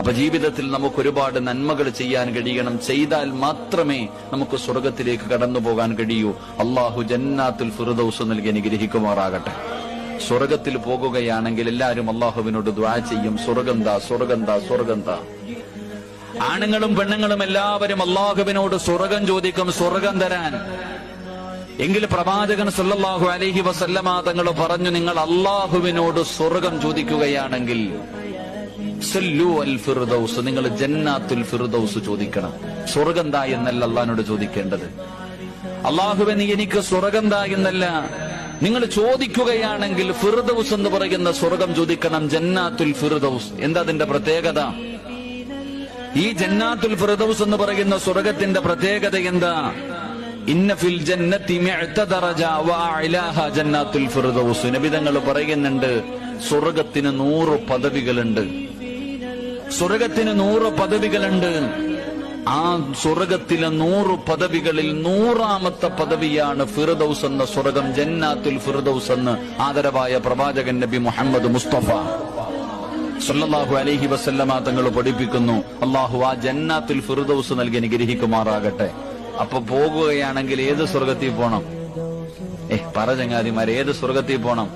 അപ്പൊ ജീവിതത്തിൽ നമുക്ക് ഒരുപാട് നന്മകൾ ചെയ്യാൻ കഴിയണം. ചെയ്താൽ മാത്രമേ നമുക്ക് സ്വർഗത്തിലേക്ക് കടന്നു പോകാൻ കഴിയൂ. അള്ളാഹു ജന്നാത്തുൽ ഫിർദൗസ് നൽകി അനുഗ്രഹിക്കുമാറാകട്ടെ. സ്വർഗത്തിൽ പോകുകയാണെങ്കിൽ എല്ലാവരും അള്ളാഹുവിനോട് ദുആ ചെയ്യും, സ്വർഗന്താ സ്വർഗന്താ സ്വർഗന്താ. ആണുങ്ങളും പെണ്ണുങ്ങളും എല്ലാവരും അള്ളാഹുവിനോട് സ്വർഗം ചോദിക്കും, സ്വർഗം തരാൻ. എങ്കിൽ പ്രവാചകൻ സല്ലല്ലാഹു അലൈഹി വസല്ലമ തങ്ങൾ പറഞ്ഞു, നിങ്ങൾ അള്ളാഹുവിനോട് സ്വർഗം ചോദിക്കുകയാണെങ്കിൽ സല്ലു അൽ ഫിർദൗസ്, നിങ്ങൾ ജന്നാത്തുൽ ഫിർദൗസ് ചോദിക്കണം. സ്വർഗം താ എന്നല്ല അള്ളാഹിനോട് ചോദിക്കേണ്ടത്. അള്ളാഹുവേ നീ എനിക്ക് സ്വർഗം താ എന്നല്ല, നിങ്ങൾ ചോദിക്കുകയാണെങ്കിൽ ഫിർദൗസ് എന്ന് പറയുന്ന സ്വർഗം ചോദിക്കണം, ജന്നാത്തുൽ ഫിർദൗസ്. എന്താ അതിന്റെ പ്രത്യേകത? ഈ ജന്നാത്തുൽ ഫിർദൗസ് എന്ന് പറയുന്ന സ്വർഗത്തിന്റെ പ്രത്യേകത എന്താ? ഇന്ന ഫിൽ ജന്നതി മിഅത ദറജ വഅലാഹ ജന്നാത്തുൽ ഫിർദൗസ്. നബി തങ്ങൾ പറയുന്നുണ്ട്, സ്വർഗത്തിന് 100 പദവികളുണ്ട്. സ്വർഗത്തിന് 100 പദവികളുണ്ട്. ആ സ്വർഗത്തിലെ 100 പദവികളിൽ 100ാമത്തെ പദവിയാണ് ഫിർദൗസ് എന്ന സ്വർഗം, ജന്നാത്തുൽ ഫിർദൗസ് എന്ന് ആദരവായ പ്രവാചകൻ നബി മുഹമ്മദ് മുസ്തഫ സല്ലല്ലാഹു അലൈഹി വസല്ലമ തങ്ങൾ പഠിപ്പിക്കുന്നു. അല്ലാഹു ആ ജന്നാത്തുൽ ഫിർദൗസ് നൽകി അനുഗ്രഹിക്കുമാറാകട്ടെ. അപ്പൊ പോകുകയാണെങ്കിൽ ഏത് സ്വർഗത്തിൽ പോണം? പറ ചങ്ങാതിമാരെ, ഏത് സ്വർഗത്തിൽ പോണം?